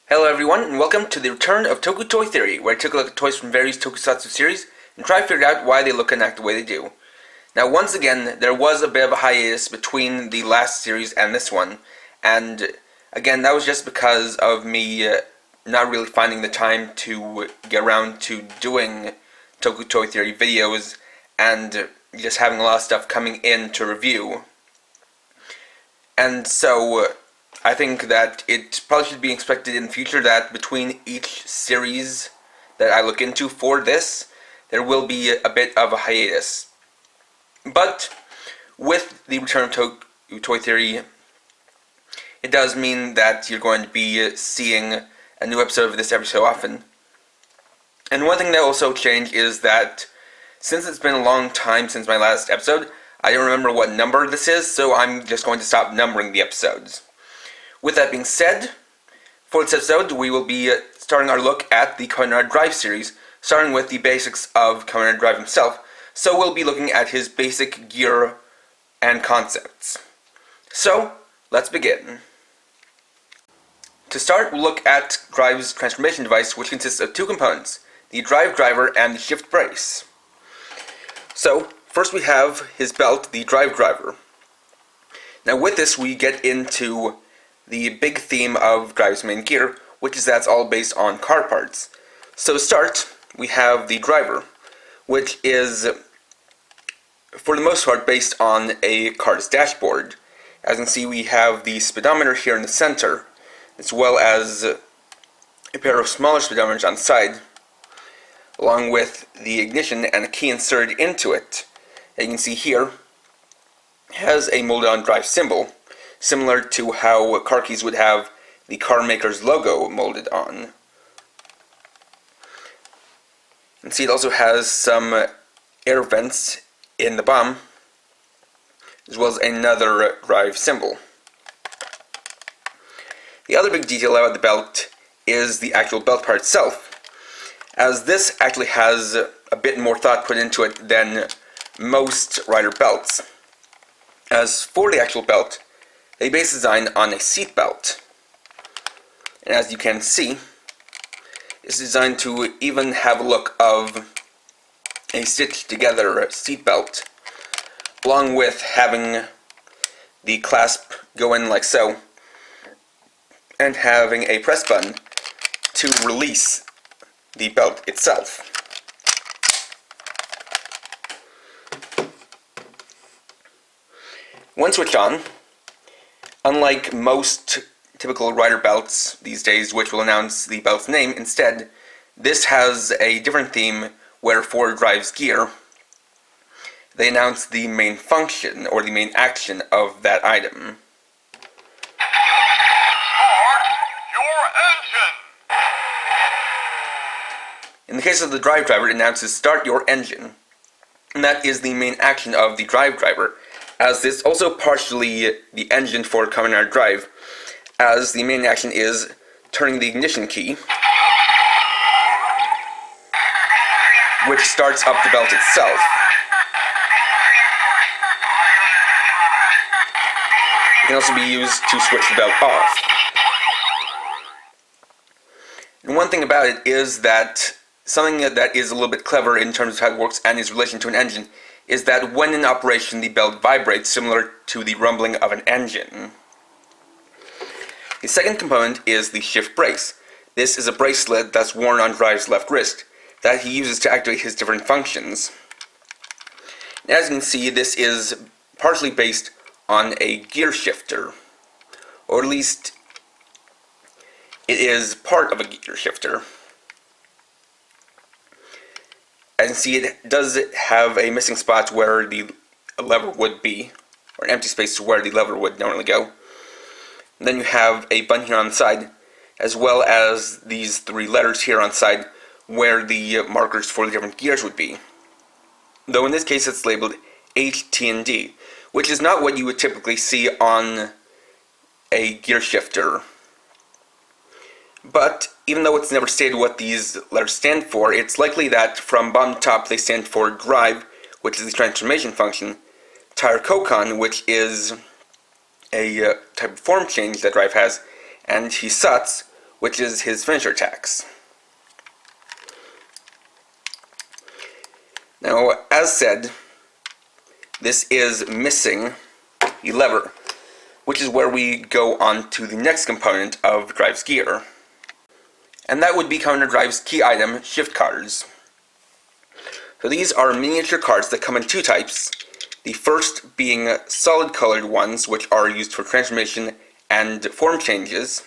Hello everyone, and welcome to the return of Toku Toy Theory, where I took a look at toys from various tokusatsu series and try to figure out why they look and act the way they do. Now once again, there was a bit of a hiatus between the last series and this one, and again, that was just because of me not really finding the time to get around to doing Toku Toy Theory videos, and just having a lot of stuff coming in to review. And so, I think that it probably should be expected in the future that between each series that I look into for this, there will be a bit of a hiatus. But with the return of Toku Toy Theory, it does mean that you're going to be seeing a new episode of this every so often. And one thing that also changed is that since it's been a long time since my last episode, I don't remember what number this is, so I'm just going to stop numbering the episodes. With that being said, for this episode, we will be starting our look at the Kamen Rider Drive series, starting with the basics of Kamen Rider Drive himself. So we'll be looking at his basic gear and concepts. So, let's begin. To start, we'll look at Drive's transformation device, which consists of two components, the Drive Driver and the Shift Brace. So, first we have his belt, the Drive Driver. Now with this we get into the big theme of Drive's main gear, which is that's all based on car parts. So to start, we have the driver, which is, for the most part, based on a car's dashboard. As you can see, we have the speedometer here in the center, as well as a pair of smaller speedometers on the side, along with the ignition and a key inserted into it. As you can see here, has a molded-on drive symbol, similar to how car keys would have the car maker's logo molded on. You can see it also has some air vents in the bottom, as well as another drive symbol. The other big detail about the belt is the actual belt part itself, as this actually has a bit more thought put into it than most rider belts. As for the actual belt, they base the design on a seat belt. And as you can see, it's designed to even have a look of a stitched together seat belt, along with having the clasp go in like so, and having a press button to release the belt itself. When switched on, unlike most typical rider belts these days, which will announce the belt's name, instead, this has a different theme where for Drive's gear, they announce the main function, or the main action of that item. In the case of the Drive Driver, it announces "Start your engine," and that is the main action of the Drive Driver, as this is also partially the engine for Kamen Rider Drive, as the main action is turning the ignition key, which starts up the belt itself. It can also be used to switch the belt off. And one thing about it is that something that is a little bit clever in terms of how it works and its relation to an engine is that when in operation the belt vibrates similar to the rumbling of an engine. The second component is the Shift Brace. This is a bracelet that's worn on Drive's left wrist that he uses to activate his different functions. And as you can see, this is partially based on a gear shifter, or at least it is part of a gear shifter. As you can see, it does have a missing spot where the lever would be, or an empty space where the lever would normally go. And then you have a button here on the side, as well as these three letters here on the side where the markers for the different gears would be. Though in this case it's labeled H, T, and D, which is not what you would typically see on a gear shifter. But even though it's never stated what these letters stand for, it's likely that from bottom to top they stand for Drive, which is the transformation function, Tire Koukan, which is a type of form change that Drive has, and Hisatsu, which is his finisher attacks. Now, as said, this is missing the lever, which is where we go on to the next component of Drive's gear. And that would be Kamen Rider Drive's key item, shift cars. So these are miniature cards that come in two types. The first being solid colored ones, which are used for transformation and form changes.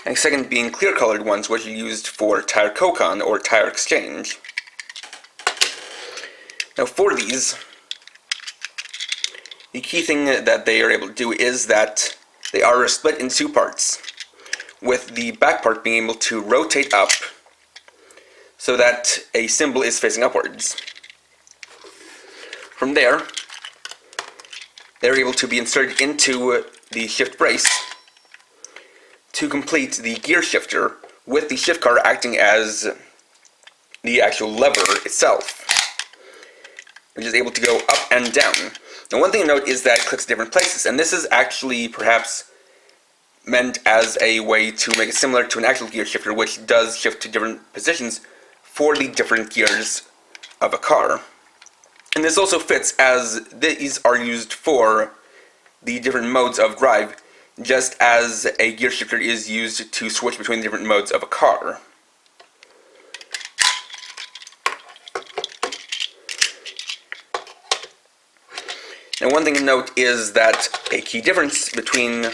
And the second being clear colored ones, which are used for tire Koukan or tire exchange. Now for these, the key thing that they are able to do is that they are split in two parts, with the back part being able to rotate up so that a symbol is facing upwards. From there, they're able to be inserted into the shift brace to complete the gear shifter, with the shift car acting as the actual lever itself, which is able to go up and down. Now, one thing to note is that it clicks different places, and this is actually perhaps meant as a way to make it similar to an actual gear shifter, which does shift to different positions for the different gears of a car. And this also fits, as these are used for the different modes of drive, just as a gear shifter is used to switch between the different modes of a car. Now, one thing to note is that a key difference between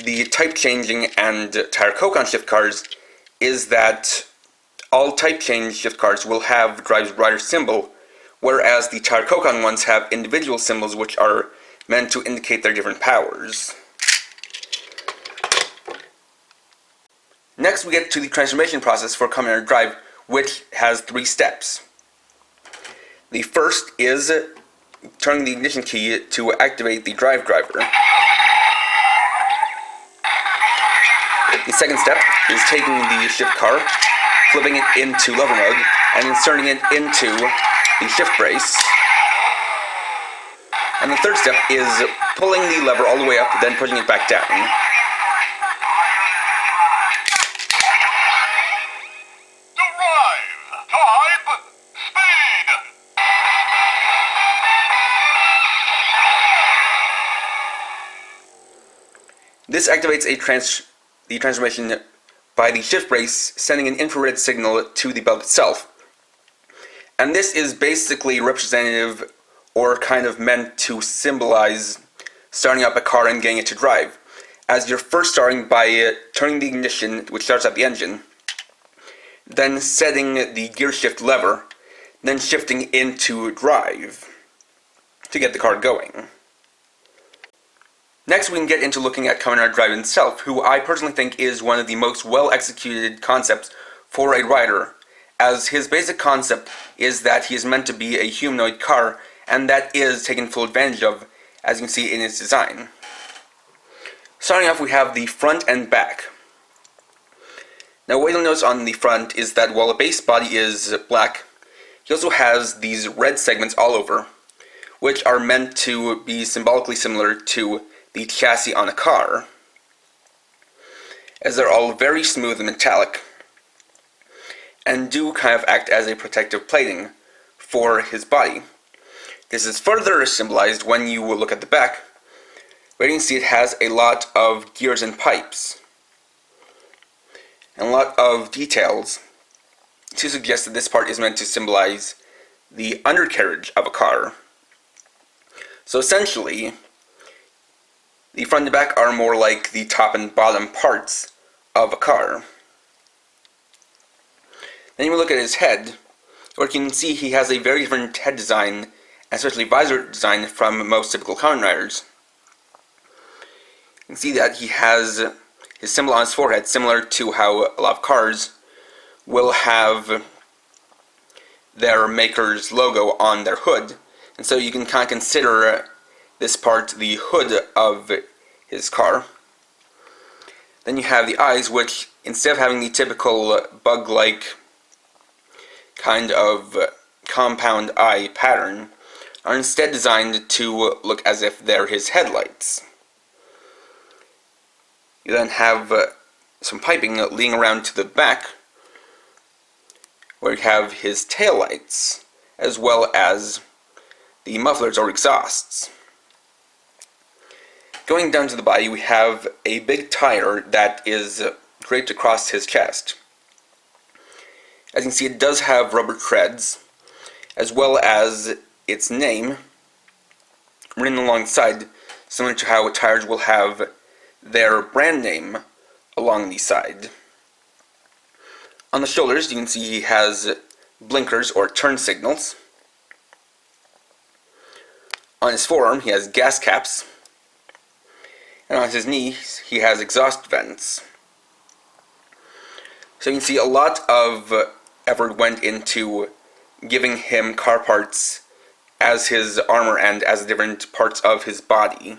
the type changing and tire Koukan shift cars is that all type change shift cars will have Drive's rider symbol, whereas the tire Koukan ones have individual symbols which are meant to indicate their different powers. Next, we get to the transformation process for Kamen Rider Drive, which has 3 steps. The first is turning the ignition key to activate the drive driver. The second step is taking the shift car, flipping it into lever mode, and inserting it into the shift brace. And the third step is pulling the lever all the way up, then pushing it back down. Drive! Type! Speed! This activates the transformation by the shift brace, sending an infrared signal to the belt itself. And this is basically representative, or kind of meant to symbolize, starting up a car and getting it to drive, as you're first starting by turning the ignition, which starts up the engine, then setting the gear shift lever, then shifting into drive to get the car going. Next, we can get into looking at Kamen Rider Drive itself, who I personally think is one of the most well-executed concepts for a rider, as his basic concept is that he is meant to be a humanoid car, and that is taken full advantage of, as you can see in its design. Starting off, we have the front and back. Now, what you'll notice on the front is that while the base body is black, he also has these red segments all over, which are meant to be symbolically similar to the chassis on a car, as they're all very smooth and metallic, and do kind of act as a protective plating for his body. This is further symbolized when you look at the back, where you can see it has a lot of gears and pipes, and a lot of details to suggest that this part is meant to symbolize the undercarriage of a car. So essentially, the front and back are more like the top and bottom parts of a car. Then you look at his head, where you can see he has a very different head design, especially visor design, from most typical Kamen Riders. You can see that he has his symbol on his forehead, similar to how a lot of cars will have their maker's logo on their hood. And so you can kind of consider this part the hood of his car. Then you have the eyes, which instead of having the typical bug-like kind of compound eye pattern, are instead designed to look as if they're his headlights. You then have some piping leading around to the back, where you have his taillights, as well as the mufflers or exhausts. Going down to the body, we have a big tire that is draped across his chest. As you can see, it does have rubber treads, as well as its name written alongside, similar to how tires will have their brand name along the side. On the shoulders, you can see he has blinkers or turn signals. On his forearm, he has gas caps. And on his knees, he has exhaust vents. So you can see a lot of effort went into giving him car parts as his armor and as different parts of his body.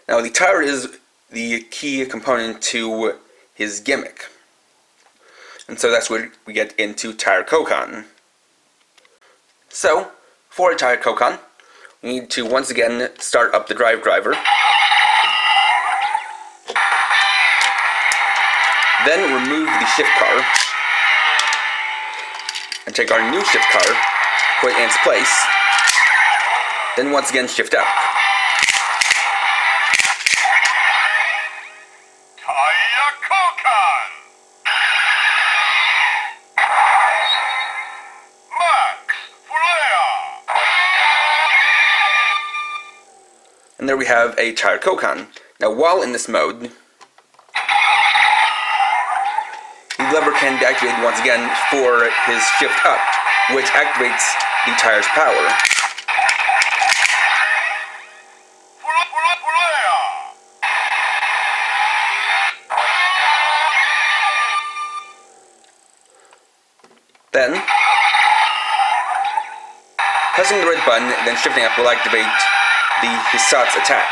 Now, the tire is the key component to his gimmick. And so that's where we get into tire Koukan. So, for a tire Koukan, we need to once again start up the drive driver. Then remove the shift car. And take our new shift car, put it in its place. Then once again shift up. And there we have a tire Koukan. Now, while in this mode, the lever can be activated once again for his shift up, which activates the tire's power. Then, pressing the red button, then shifting up will activate the Hisat's attack.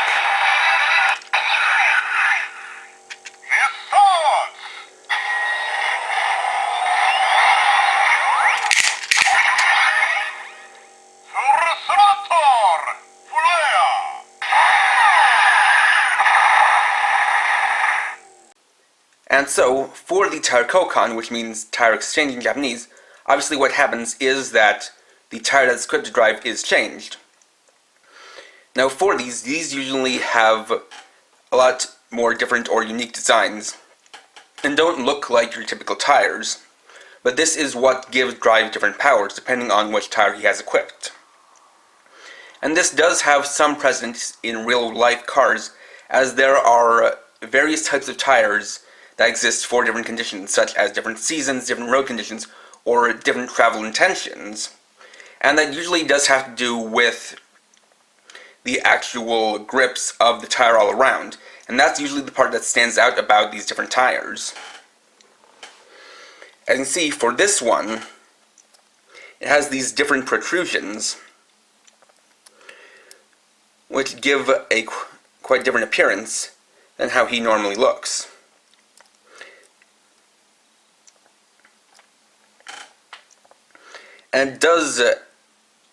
And so, for the tire Koukan, which means tire exchange in Japanese, obviously what happens is that the tire that's equipped to drive is changed. Now for these usually have a lot more different or unique designs, and don't look like your typical tires, but this is what gives drive different powers depending on which tire he has equipped. And this does have some precedence in real life cars, as there are various types of tires that exist for different conditions, such as different seasons, different road conditions, or different travel intentions. And that usually does have to do with the actual grips of the tire all around, and that's usually the part that stands out about these different tires. As you can see, for this one, it has these different protrusions, which give a quite different appearance than how he normally looks. And it does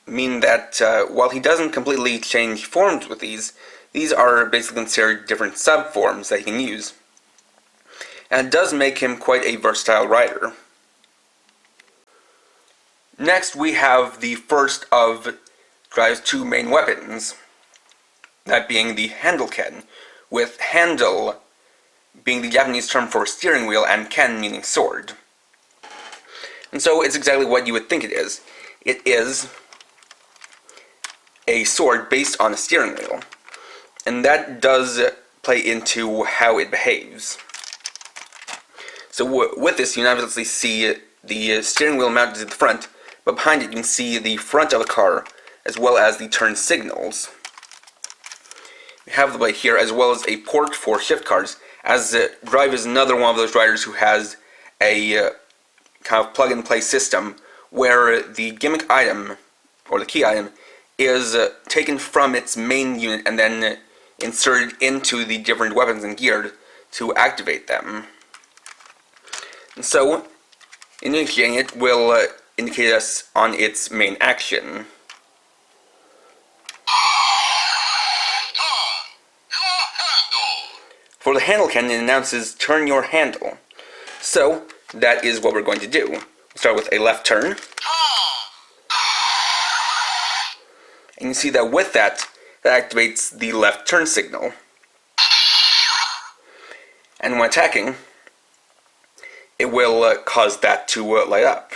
mean that while he doesn't completely change forms with these are basically considered different subforms that he can use. And it does make him quite a versatile rider. Next we have the first of Drive's two main weapons, that being the handle ken, with handle being the Japanese term for steering wheel and ken meaning sword. And so it's exactly what you would think it is. It is a sword based on a steering wheel, and that does play into how it behaves. So with this, you can obviously see the steering wheel mounted to the front, but behind it you can see the front of the car, as well as the turn signals. We have the light here, as well as a port for shift cars, as Drive is another one of those riders who has a kind of plug-and-play system, where the gimmick item, or the key item, is taken from its main unit and then inserted into the different weapons and gear to activate them. And so, initiating it will indicate us on its main action. For the handle cannon, it announces turn your handle. So that is what we're going to do. We'll start with a left turn. And you see that with that activates the left turn signal. And when attacking, it will cause that to light up.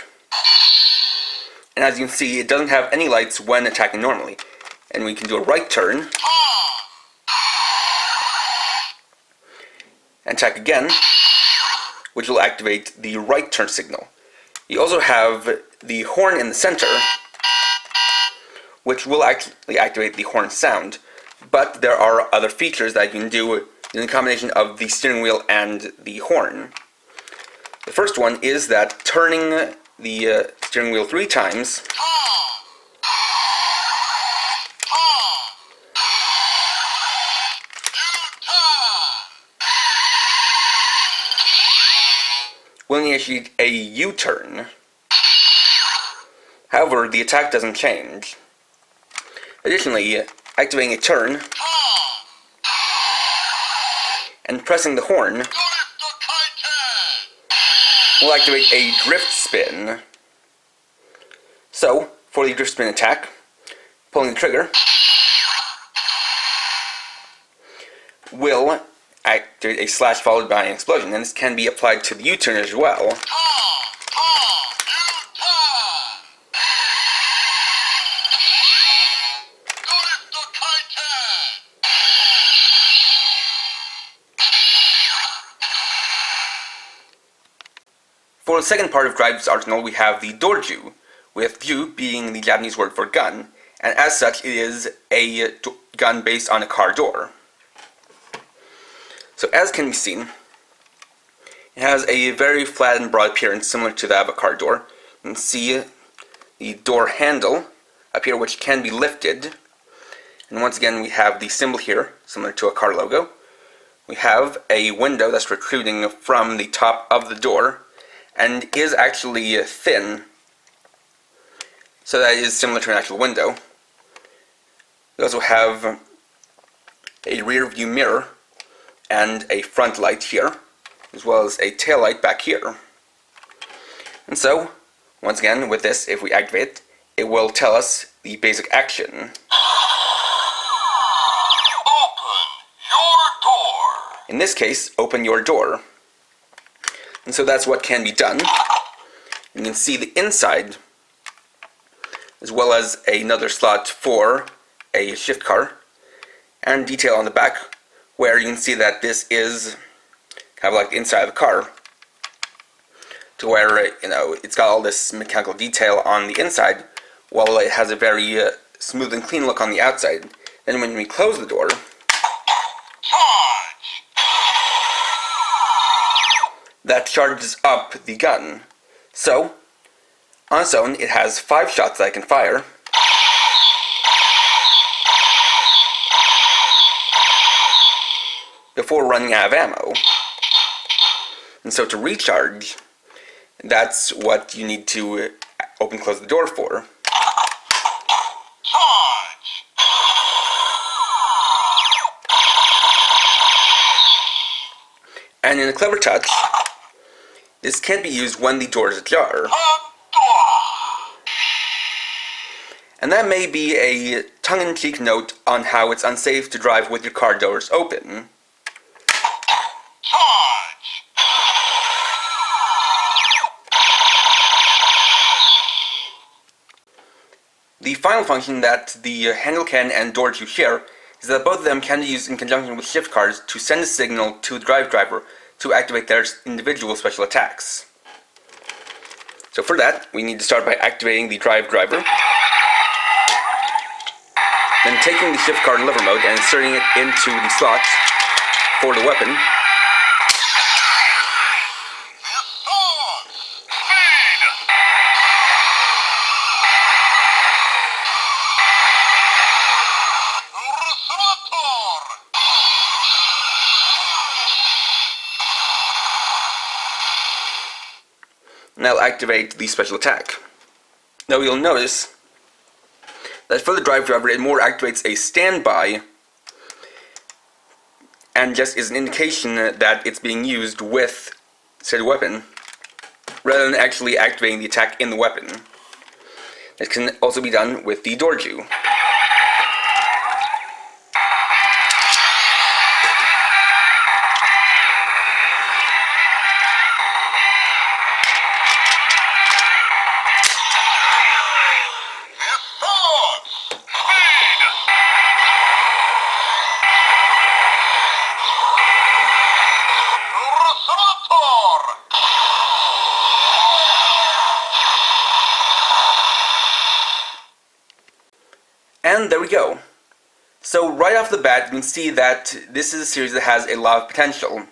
And as you can see, it doesn't have any lights when attacking normally. And we can do a right turn. And attack again, which will activate the right turn signal. You also have the horn in the center, which will actually activate the horn sound. But there are other features that you can do in a combination of the steering wheel and the horn. The first one is that turning the steering wheel 3 times will initiate a U-turn. However, the attack doesn't change. Additionally, activating a turn and pressing the horn will activate a drift spin. So, for the drift spin attack, pulling the trigger will activate a slash followed by an explosion, and this can be applied to the U-turn as well. For the second part of Drive's arsenal, we have the dorju, with ju being the Japanese word for gun, and as such it is a gun based on a car door. So as can be seen, it has a very flat and broad appearance similar to that of a car door. You can see the door handle up here, which can be lifted, and once again we have the symbol here, similar to a car logo. We have a window that's protruding from the top of the door, and is actually thin, so that is similar to an actual window. We also have a rear view mirror and a front light here, as well as a tail light back here. And so, once again, with this, if we activate it, it will tell us the basic action. Open your door. In this case, open your door. And so that's what can be done. You can see the inside, as well as another slot for a shift car, and detail on the back, where you can see that this is kind of like the inside of the car, to where, it's got all this mechanical detail on the inside, while it has a very smooth and clean look on the outside. Then when we close the door, that charges up the gun. So, on its own, it has 5 shots that I can fire. Before running out of ammo. And so to recharge, that's what you need to open and close the door for. And in a clever touch, this can be used when the door is ajar. And that may be a tongue-in-cheek note on how it's unsafe to drive with your car doors open. The final function that the handle cannon and dorju share is that both of them can be used in conjunction with shift cars to send a signal to the drive driver to activate their individual special attacks. So for that, we need to start by activating the drive driver, then taking the shift car in lever mode and inserting it into the slot for the weapon. Now activate the special attack. Now you'll notice that for the drive driver it more activates a standby and just is an indication that it's being used with said weapon, rather than actually activating the attack in the weapon. This can also be done with the Dorju. And there we go. So right off the bat, you can see that this is a series that has a lot of potential. And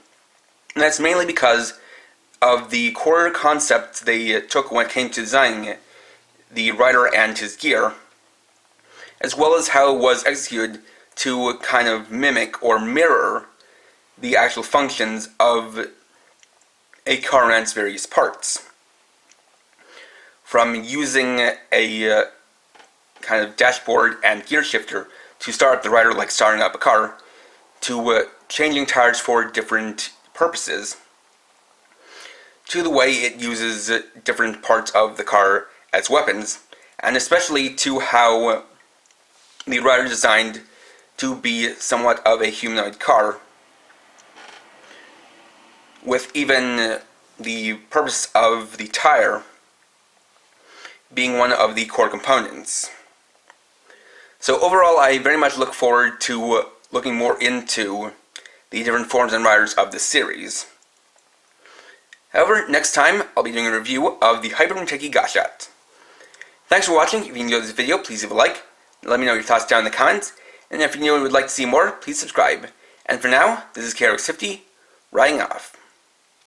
that's mainly because of the core concept they took when it came to designing the rider and his gear, as well as how it was executed to kind of mimic or mirror the actual functions of a car and its various parts. From using a kind of dashboard and gear shifter to start up the rider like starting up a car, to changing tires for different purposes, to the way it uses different parts of the car as weapons, and especially to how the rider designed to be somewhat of a humanoid car, with even the purpose of the tire being one of the core components. So overall, I very much look forward to looking more into the different forms and riders of this series. However, next time I'll be doing a review of the Hyper Muteki Gashat. Thanks for watching. If you enjoyed this video, please leave a like. Let me know your thoughts down in the comments. And if you would like to see more, please subscribe. And for now, this is KRX50, riding off.